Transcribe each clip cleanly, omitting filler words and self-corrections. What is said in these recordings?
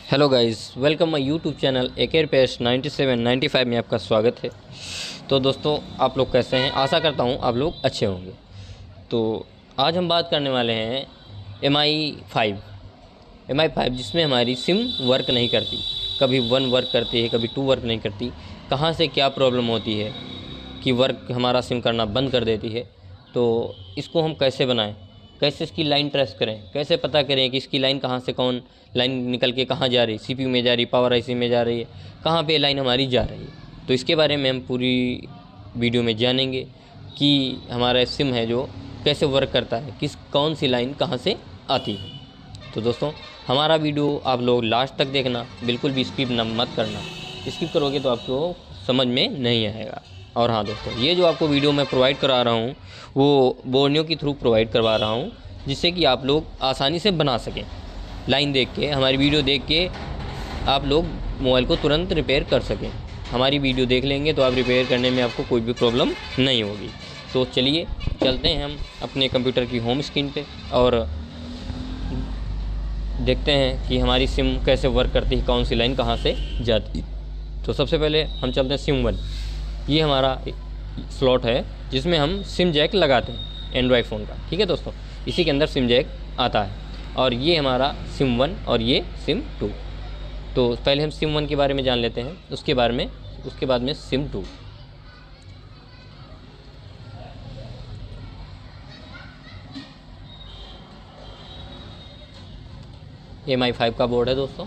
Hello guys, welcome my YouTube channel एकेर पेस्ट 9795 में आपका स्वागत है। तो दोस्तों, आप लोग कैसे हैं? आशा करता हूं आप लोग अच्छे होंगे। तो आज हम बात करने वाले हैं MI5 जिसमें हमारी सिम वर्क नहीं करती। कभी 1 वर्क करती है, कभी 2 वर्क नहीं करती। कहाँ से क्या प्रॉब्लम होती है कि वर्क हमारा सिम करना बंद कर देती है। तो इसको हम कैसे बनाएं, कैसे इसकी लाइन ट्रेस करें, कैसे पता करें कि इसकी लाइन कहाँ से कौन लाइन निकल के कहाँ जा रही है, CPU में जा रही, पावर IC में जा रही है, कहाँ पे लाइन हमारी जा रही है। तो इसके बारे में हम पूरी वीडियो में जानेंगे कि हमारा सिम है जो कैसे वर्क करता है, किस कौन सी लाइन कहाँ से आती है। तो दोस्तों, हमारा वीडियो आप लोग लास्ट तक देखना, बिल्कुल भी स्किप मत करना। स्किप करोगे तो आपको समझ में नहीं आएगा। और हाँ दोस्तों, ये जो आपको वीडियो मैं प्रोवाइड करा रहा हूँ वो बोर्नियो के थ्रू प्रोवाइड करवा रहा हूँ, जिससे कि आप लोग आसानी से बना सकें। लाइन देख के, हमारी वीडियो देख के आप लोग मोबाइल को तुरंत रिपेयर कर सकें। हमारी वीडियो देख लेंगे तो आप रिपेयर करने में आपको कोई भी प्रॉब्लम नहीं होगी। तो चलिए चलते हैं हम अपने कंप्यूटर की होम स्क्रीन पे और देखते हैं कि हमारी सिम कैसे वर्क करती है, कौन सी लाइन कहाँ से जाती। तो सबसे पहले हम चलते हैं सिम 1। ये हमारा स्लॉट है जिसमें हम सिम जैक लगाते हैं एंड्रॉयड फ़ोन का। ठीक है दोस्तों, इसी के अंदर सिम जैक आता है। और ये हमारा सिम 1 और ये सिम 2। तो पहले हम सिम 1 के बारे में जान लेते हैं, उसके बाद में सिम 2। MI5 का बोर्ड है दोस्तों।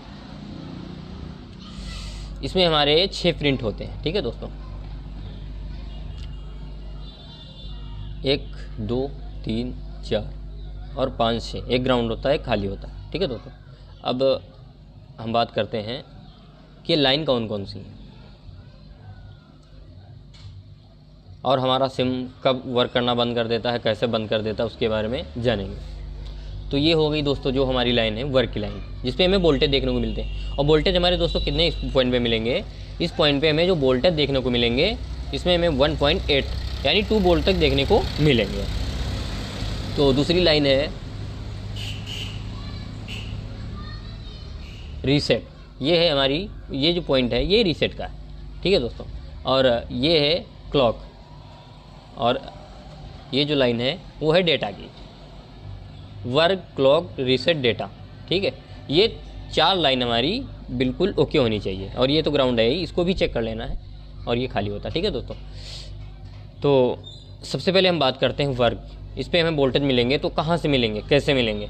इसमें हमारे 6 प्रिंट होते हैं। ठीक है दोस्तों, 1 2 3 4 और 5 6। एक ग्राउंड होता है, एक खाली होता है। ठीक है दोस्तों, अब हम बात करते हैं कि लाइन कौन कौन सी है और हमारा सिम कब वर्क करना बंद कर देता है, कैसे बंद कर देता है, उसके बारे में जानेंगे। तो ये हो गई दोस्तों जो हमारी लाइन है, वर्क की लाइन, जिस पे हमें वोल्टेज देखने को मिलते हैं। और वोल्टेज हमारे दोस्तों कितने इस पॉइंट पे मिलेंगे? इस पॉइंट पे हमें जो वोल्टेज देखने को मिलेंगे, इसमें हमें 1.8 यानी 2 वोल्ट तक देखने को मिलेंगे। तो दूसरी लाइन है रीसेट। ये है हमारी, ये जो पॉइंट है ये रीसेट का है। ठीक है दोस्तों, और ये है क्लॉक, और ये जो लाइन है वो है डेटा की, वर्क, क्लॉक, रीसेट, डेटा। ठीक है, ये 4 लाइन हमारी बिल्कुल ओके होनी चाहिए। और ये तो ग्राउंड है, इसको भी चेक कर लेना है। और ये खाली होता है। ठीक है दोस्तों, तो सबसे पहले हम बात करते हैं वर्क। इस पर हमें वोल्टेज मिलेंगे तो कहाँ से मिलेंगे, कैसे मिलेंगे?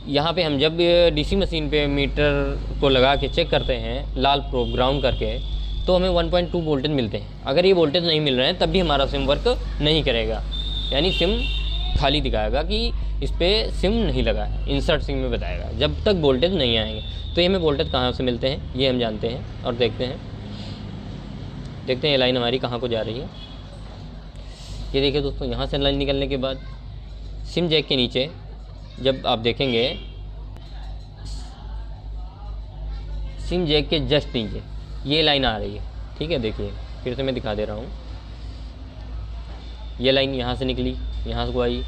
यहाँ पे हम जब DC मशीन पे मीटर को लगा के चेक करते हैं लाल प्रोब ग्राउंड करके, तो हमें 1.2 वोल्टेज मिलते हैं। अगर ये वोल्टेज नहीं मिल रहे हैं तब भी हमारा सिम वर्क नहीं करेगा, यानी सिम खाली दिखाएगा कि इस पर सिम नहीं लगा है, इंसर्ट सिम में बताएगा, जब तक वोल्टेज नहीं आएंगे। तो ये हमें वोल्टेज कहाँ से मिलते हैं ये हम जानते हैं और देखते हैं ये लाइन हमारी कहाँ को जा रही है। ये देखिए दोस्तों, यहाँ से लाइन निकलने के बाद सिम जैक के नीचे जब आप देखेंगे, सिम जैक के जस्ट नीचे ये लाइन आ रही है। ठीक है, देखिए फिर से मैं दिखा दे रहा हूँ। ये लाइन यहाँ से निकली, यहाँ से आई,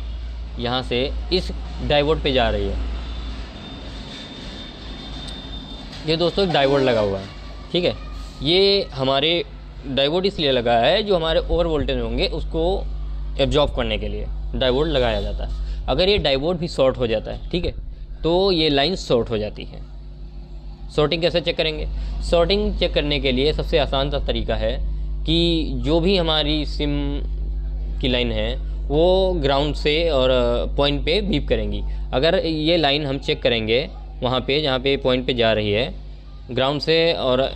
यहाँ से इस डायोड पे जा रही है। ये दोस्तों एक डायोड लगा हुआ है। ठीक है, ये हमारे डायोड इसलिए लगा है जो हमारे ओवर वोल्टेज होंगे उसको एब्जॉर्ब करने के लिए डायोड लगाया जाता है। अगर ये डायोड भी शॉर्ट हो जाता है, ठीक है, तो ये लाइन शॉर्ट हो जाती है। शॉर्टिंग कैसे चेक करेंगे? शॉर्टिंग चेक करने के लिए सबसे आसान सा तरीका है कि जो भी हमारी सिम की लाइन है वो ग्राउंड से और पॉइंट पे बीप करेंगी। अगर ये लाइन हम चेक करेंगे वहाँ पे जहाँ पे पॉइंट पे जा रही है ग्राउंड से और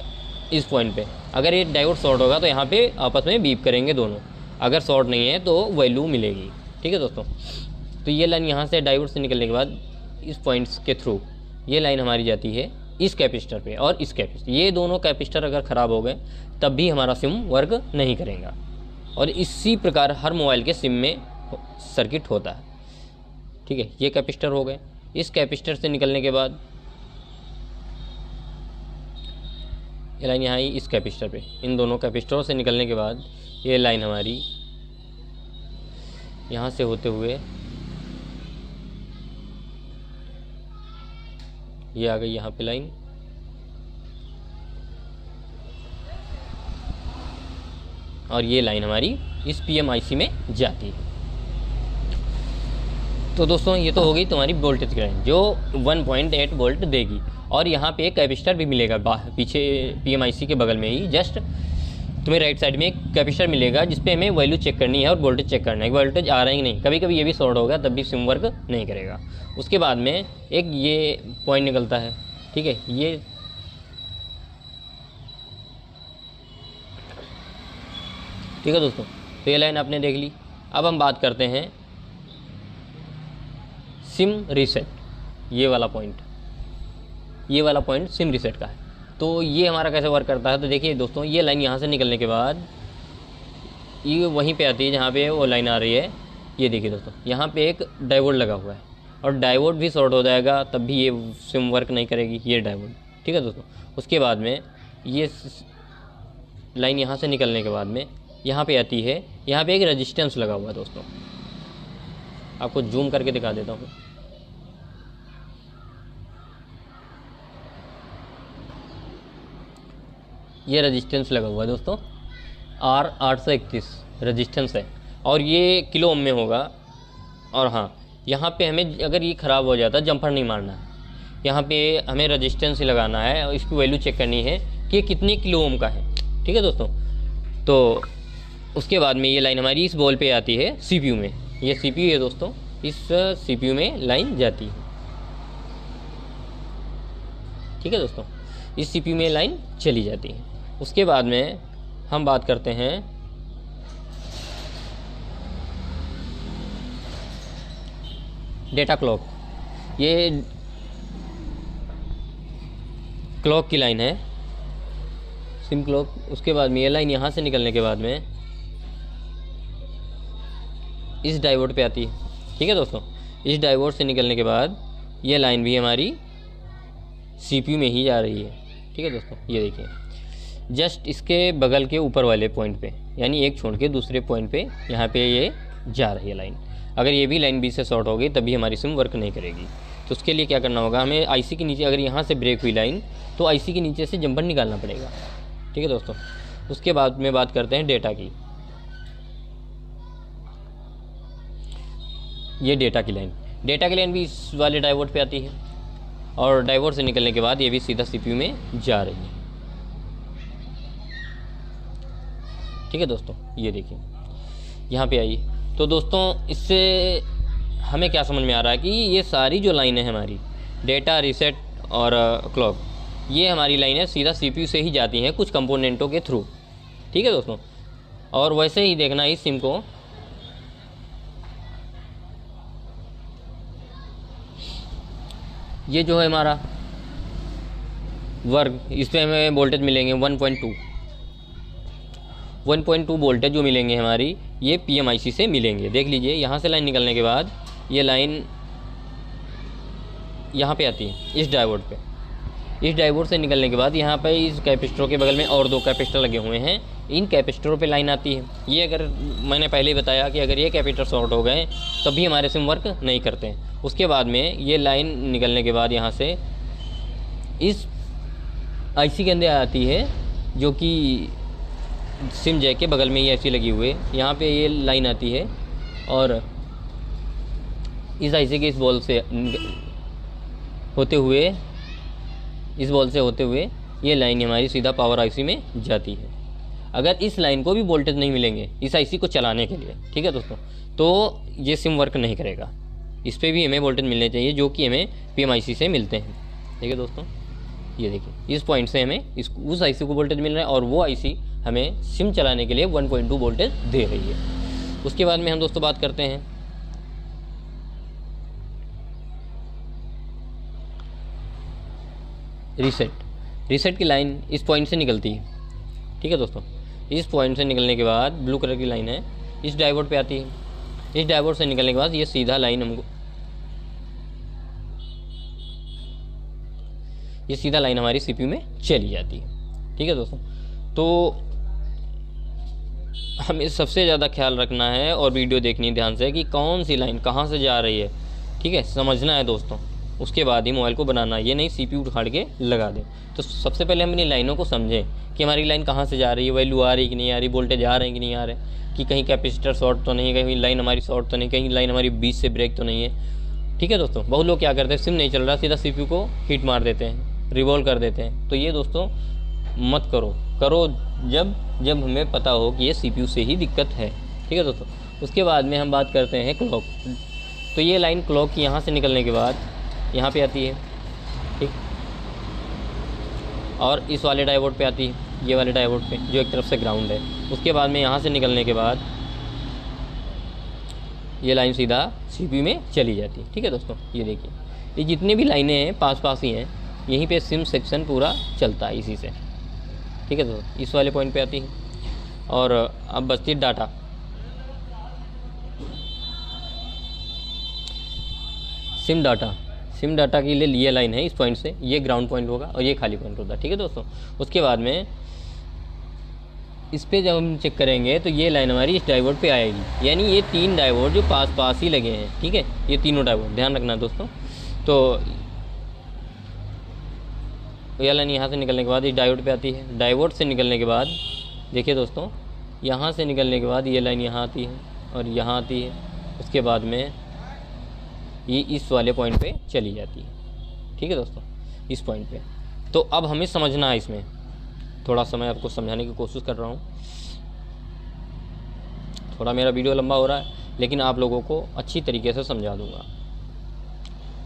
इस पॉइंट पे, अगर ये डायोड शॉर्ट होगा तो यहाँ पे आपस में बीप करेंगे दोनों। अगर शॉर्ट नहीं है तो वैल्यू मिलेगी। ठीक है दोस्तों, तो ये लाइन यहाँ से डायोड से निकलने के बाद इस पॉइंट्स के थ्रू ये लाइन हमारी जाती है इस कैपेसिटर पे और इस कैपेसिटर। ये दोनों कैपेसिटर अगर ख़राब हो गए तब भी हमारा सिम वर्क नहीं करेगा। और इसी प्रकार हर मोबाइल के सिम में सर्किट होता है। ठीक है, ये कैपेसिटर हो गए। इस कैपेसिटर से निकलने के बाद ये लाइन यहाँ आई इस कैपेसिटर पे। इन दोनों कैपेसिटरों से निकलने के बाद ये लाइन हमारी यहाँ से होते हुए ये आ गई यहाँ पे लाइन, और ये लाइन हमारी इस PMIC में जाती है। तो दोस्तों ये तो हो गई तुम्हारी वोल्टेज की लाइन जो 1.8 वोल्ट देगी। और यहाँ पे एक कैपेसिटर भी मिलेगा पीछे PMIC के बगल में ही जस्ट तुम्हें राइट साइड में एक कैपेसिटर मिलेगा जिस पे हमें वैल्यू चेक करनी है और वोल्टेज चेक करना है, वोल्टेज आ रहा है कि नहीं। कभी कभी ये भी शॉर्ट होगा तब भी सिम वर्क नहीं करेगा। उसके बाद में एक ये पॉइंट निकलता है, ठीक है। ये ठीक है दोस्तों, तो ये लाइन आपने देख ली। अब हम बात करते हैं सिम रीसेट, ये वाला पॉइंट सिम रीसेट का है। तो ये हमारा कैसे वर्क करता है, तो देखिए दोस्तों, ये लाइन यहाँ से निकलने के बाद ये वहीं पे आती है जहाँ पे वो लाइन आ रही है। ये देखिए दोस्तों, यहाँ पे एक डायोड लगा हुआ है और डायोड भी शॉर्ट हो जाएगा तब भी ये सिम वर्क नहीं करेगी, ये डायोड, ठीक है दोस्तों। उसके बाद में ये लाइन यहाँ से निकलने के बाद में यहाँ पे आती है, यहाँ पे एक रेजिस्टेंस लगा हुआ है दोस्तों, आपको जूम करके दिखा देता हूँ। ये रेजिस्टेंस लगा हुआ है दोस्तों, R831 रेजिस्टेंस है और ये किलो ओम में होगा। और हाँ, यहाँ पे हमें अगर ये ख़राब हो जाता है जंपर नहीं मारना है, यहाँ पे हमें रेजिस्टेंस ही लगाना है और इसकी वैल्यू चेक करनी है कि कितने किलो ओम का है, ठीक है दोस्तों। तो उसके बाद में ये लाइन हमारी इस बॉल पे आती है CPU में, ये CPU है दोस्तों, इस CPU में लाइन जाती है, ठीक है दोस्तों। इस CPU में लाइन चली जाती है। उसके बाद में हम बात करते हैं डेटा क्लॉक। ये क्लॉक की लाइन है, सिम क्लॉक। उसके बाद में ये लाइन यहाँ से निकलने के बाद में इस डायोड पे आती है, ठीक है दोस्तों। इस डायोड से निकलने के बाद ये लाइन भी हमारी CPU में ही जा रही है, ठीक है दोस्तों। ये देखिए, जस्ट इसके बगल के ऊपर वाले पॉइंट पे, यानी एक छोड़ के दूसरे पॉइंट पे यहाँ पे ये जा रही है लाइन। अगर ये भी लाइन बीच से शॉर्ट हो गई तभी हमारी सिम वर्क नहीं करेगी। तो उसके लिए क्या करना होगा, हमें IC के नीचे, अगर यहाँ से ब्रेक हुई लाइन तो IC के नीचे से जंपर निकालना पड़ेगा, ठीक है दोस्तों। उसके बाद में बात करते हैं डेटा की। ये डेटा की लाइन भी इस वाले डायोड पे आती है और डायोड से निकलने के बाद ये भी सीधा CPU में जा रही है, ठीक है दोस्तों। ये देखिए यहाँ पे आई। तो दोस्तों इससे हमें क्या समझ में आ रहा है कि ये सारी जो लाइन है हमारी डेटा, रीसेट और क्लॉक, ये हमारी लाइन है सीधा CPU से ही जाती हैं कुछ कंपोनेंटों के थ्रू, ठीक है दोस्तों। और वैसे ही देखना इस सिम को, ये जो है हमारा वर्क, इस पर हमें वोल्टेज मिलेंगे 1.2 वोल्टेज जो मिलेंगे हमारी, ये PMIC से मिलेंगे। देख लीजिए, यहाँ से लाइन निकलने के बाद ये लाइन यहाँ पे आती है इस डायोड पे। इस डायोड से निकलने के बाद यहाँ पे इस कैपेसिटरों के बगल में और 2 कैपेसिटर लगे हुए हैं, इन कैपेसिटरों पे लाइन आती है। ये अगर मैंने पहले ही बताया कि अगर ये कैपेसिटर शॉर्ट हो गए तभी हमारे सिम वर्क नहीं करते हैं। उसके बाद में ये लाइन निकलने के बाद यहाँ से इस IC के अंदर आती है जो कि सिम जैक के बगल में ही ऐसी लगी हुई है। यहाँ पे ये लाइन आती है और इस IC के इस बॉल से होते हुए ये लाइन हमारी सीधा पावर IC में जाती है। अगर इस लाइन को भी वोल्टेज नहीं मिलेंगे इस IC को चलाने के लिए, ठीक है दोस्तों, तो ये सिम वर्क नहीं करेगा। इस पर भी हमें वोल्टेज मिलने चाहिए जो कि हमें PMIC से मिलते हैं, ठीक है दोस्तों। ये देखिए, इस पॉइंट से हमें उस IC को वोल्टेज मिल रहा है और वो IC हमें सिम चलाने के लिए 1.2 वोल्टेज दे रही है। उसके बाद में हम दोस्तों बात करते हैं रीसेट की लाइन इस पॉइंट से निकलती है, ठीक है दोस्तों। इस पॉइंट से निकलने के बाद ब्लू कलर की लाइन है, इस डायोड पे आती है। इस डायोड से निकलने के बाद ये सीधा लाइन हमारी CPU में चली जाती है, ठीक है दोस्तों। तो हमें सबसे ज़्यादा ख्याल रखना है और वीडियो देखनी ध्यान से कि कौन सी लाइन कहाँ से जा रही है, ठीक है, समझना है दोस्तों। उसके बाद ही मोबाइल को बनाना, ये नहीं CPU उखाड़ के लगा दें। तो सबसे पहले हम इन लाइनों को समझें कि हमारी लाइन कहाँ से जा रही है, वैल्यू आ रही कि नहीं आ रही, वोल्टेज आ रहे हैं कि नहीं आ रहे, कि कहीं कैपेसिटर शॉर्ट तो नहीं, कहीं लाइन हमारी शॉर्ट तो नहीं, कहीं लाइन हमारी बीच से ब्रेक तो नहीं है। ठीक है दोस्तों, बहुत लोग क्या करते हैं, सिम नहीं चल रहा, सीधा CPU को हीट मार देते हैं, रिवॉल्व कर देते हैं। तो ये दोस्तों मत करो जब हमें पता हो कि ये CPU से ही दिक्कत है। ठीक है दोस्तों, उसके बाद में हम बात करते हैं क्लॉक। तो ये लाइन क्लॉक की यहाँ से निकलने के बाद यहाँ पे आती है, ठीक, और इस वाले डायोड पे आती है, ये वाले डायोड पे जो एक तरफ से ग्राउंड है। उसके बाद में यहाँ से निकलने के बाद ये लाइन सीधा CPU में चली जाती है। ठीक है दोस्तों, ये देखिए, ये जितनी भी लाइनें हैं पास ही हैं, यहीं पे सिम सेक्शन पूरा चलता है इसी से। ठीक है दोस्तों, इस वाले पॉइंट पे आती है। और अब बचती है डाटा। सिम डाटा के लिए ये लाइन है, इस पॉइंट से ये ग्राउंड पॉइंट होगा और ये खाली पॉइंट होगा। ठीक है दोस्तों, उसके बाद में इस पर जब हम चेक करेंगे तो ये लाइन हमारी इस डायोड पे आएगी, यानी ये 3 डायोड जो पास ही लगे हैं। ठीक है, ये तीनों डायोड ध्यान रखना दोस्तों। तो ये लाइन यहाँ से निकलने के बाद इस डायोड पे आती है, डायोड से निकलने के बाद देखिए दोस्तों, यहाँ से निकलने के बाद ये लाइन यहाँ आती है और यहाँ आती है। उसके बाद में ये इस वाले पॉइंट पे चली जाती है। ठीक है दोस्तों, इस पॉइंट पे। तो अब हमें समझना है, इसमें थोड़ा सा मैं आपको समझाने की कोशिश कर रहा हूँ। थोड़ा मेरा वीडियो लंबा हो रहा है, लेकिन आप लोगों को अच्छी तरीके से समझा दूँगा,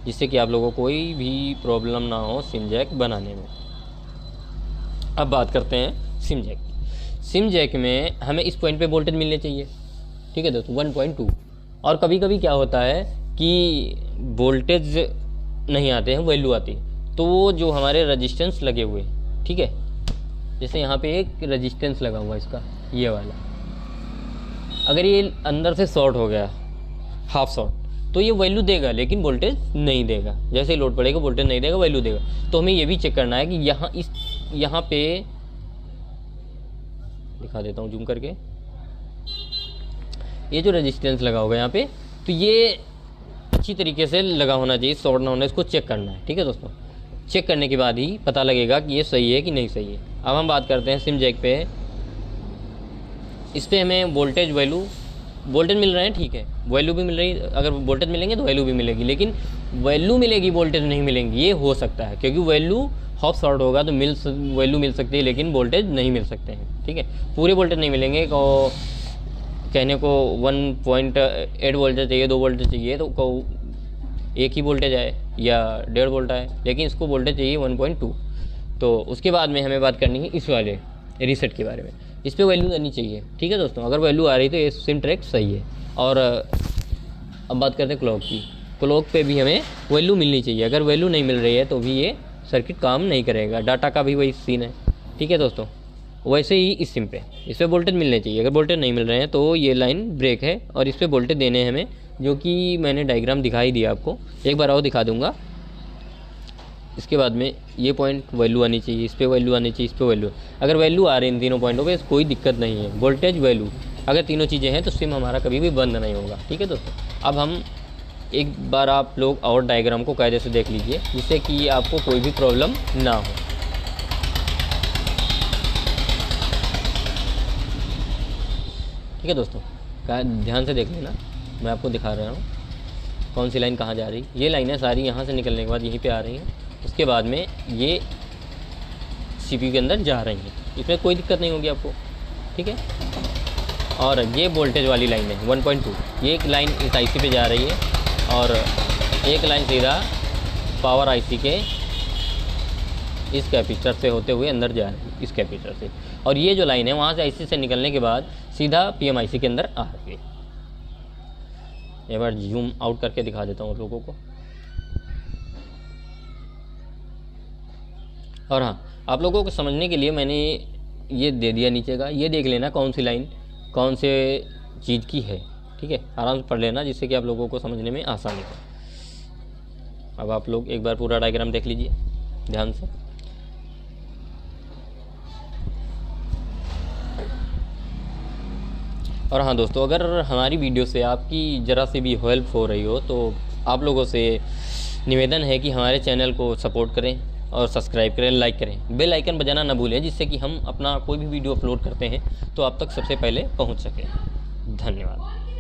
जिससे कि आप लोगों को कोई भी प्रॉब्लम ना हो सिम जैक बनाने में। अब बात करते हैं सिम जैक। सिम जैक में हमें इस पॉइंट पे वोल्टेज मिलने चाहिए। ठीक है दोस्तों, 1.2। और कभी कभी क्या होता है कि वोल्टेज नहीं आते हैं, वैल्यू आती है। तो वो जो हमारे रजिस्टेंस लगे हुए, ठीक है, जैसे यहाँ पे एक रजिस्टेंस लगा हुआ है इसका, ये वाला, अगर ये अंदर से शॉर्ट हो गया, हाफ शॉर्ट, तो ये वैल्यू देगा लेकिन वोल्टेज नहीं देगा। जैसे ही लोड पड़ेगा वोल्टेज नहीं देगा, वैल्यू देगा। तो हमें ये भी चेक करना है कि यहाँ पे दिखा देता हूँ जूम करके, ये जो रेजिस्टेंस लगा होगा यहाँ पे, तो ये अच्छी तरीके से लगा होना चाहिए, शॉर्ट ना होना, इसको चेक करना है। ठीक है दोस्तों, चेक करने के बाद ही पता लगेगा कि ये सही है कि नहीं सही है। अब हम बात करते हैं सिम जैक पे। इस पर हमें वोल्टेज मिल रहे हैं, ठीक है, वैल्यू भी मिल रही है। अगर वोल्टेज मिलेंगे तो वैल्यू भी मिलेगी, लेकिन वैल्यू मिलेगी वोल्टेज नहीं मिलेंगी, ये हो सकता है, क्योंकि वैल्यू हाफ शॉर्ट होगा तो वैल्यू मिल सकती है, लेकिन वोल्टेज नहीं मिल सकते हैं। ठीक है, पूरे वोल्टेज नहीं मिलेंगे। कहने को 1.8 वोल्टेज चाहिए, 2 वोल्टेज चाहिए, तो एक ही वोल्टेज आए या 1.5 वोल्ट आए, लेकिन इसको वोल्टेज चाहिए 1.2। तो उसके बाद में हमें बात करनी है इस वाले रीसेट के बारे में। इस पर वैल्यू आनी चाहिए। ठीक है दोस्तों, अगर वैल्यू आ रही तो ये सिम ट्रैक सही है। और अब बात करते हैं क्लॉक की। क्लॉक पे भी हमें वैल्यू मिलनी चाहिए। अगर वैल्यू नहीं मिल रही है तो भी ये सर्किट काम नहीं करेगा। डाटा का भी वही सीन है। ठीक है दोस्तों, वैसे ही इस सिम पे, इस पर वोल्टेज मिलने चाहिए। अगर वोल्टेज नहीं मिल रहे हैं तो ये लाइन ब्रेक है और इस पर वोल्टेज देने हैं हमें, जो कि मैंने डायग्राम दिखाई दिया आपको, एक बार और दिखा दूंगा। इसके बाद में ये पॉइंट वैल्यू आनी चाहिए, इस पर वैल्यू आनी चाहिए, इस पर वैल्यू। अगर वैल्यू आ रही है इन तीनों पॉइंटों पे, कोई दिक्कत नहीं है। वोल्टेज, वैल्यू, अगर तीनों चीज़ें हैं तो सिम हमारा कभी भी बंद नहीं होगा। ठीक है दोस्तों, अब हम एक बार आप लोग और डायग्राम को कायदे से देख लीजिए, जिससे कि आपको कोई भी प्रॉब्लम ना हो। ठीक है दोस्तों, ध्यान से देख लेना, मैं आपको दिखा रहा हूँ कौन सी लाइन कहाँ जा रही। ये लाइनें सारी यहाँ से निकलने के बाद यहीं पे आ रही हैं। उसके बाद में ये CPU के अंदर जा रही हैं, इसमें कोई दिक्कत नहीं होगी आपको। ठीक है, और ये वोल्टेज वाली लाइन है 1.2, ये एक लाइन इस IC पे जा रही है और एक लाइन सीधा पावर IC के इस कैपेसिटर से होते हुए अंदर जा रही है, इस कैपेसिटर से। और ये जो लाइन है वहाँ से IC से निकलने के बाद सीधा PMIC के अंदर आ रही है। एक बार जूम आउट करके दिखा देता हूँ आप लोगों को। और हाँ, आप लोगों को समझने के लिए मैंने ये दे दिया नीचे का, ये देख लेना कौन सी लाइन कौन से चीज़ की है। ठीक है, आराम से पढ़ लेना, जिससे कि आप लोगों को समझने में आसानी हो। अब आप लोग एक बार पूरा डायग्राम देख लीजिए ध्यान से। और हाँ दोस्तों, अगर हमारी वीडियो से आपकी ज़रा सी भी हेल्प हो रही हो तो आप लोगों से निवेदन है कि हमारे चैनल को सपोर्ट करें और सब्सक्राइब करें, लाइक करें, बेल आइकन बजाना ना भूलें, जिससे कि हम अपना कोई भी वीडियो अपलोड करते हैं तो आप तक सबसे पहले पहुंच सके। धन्यवाद।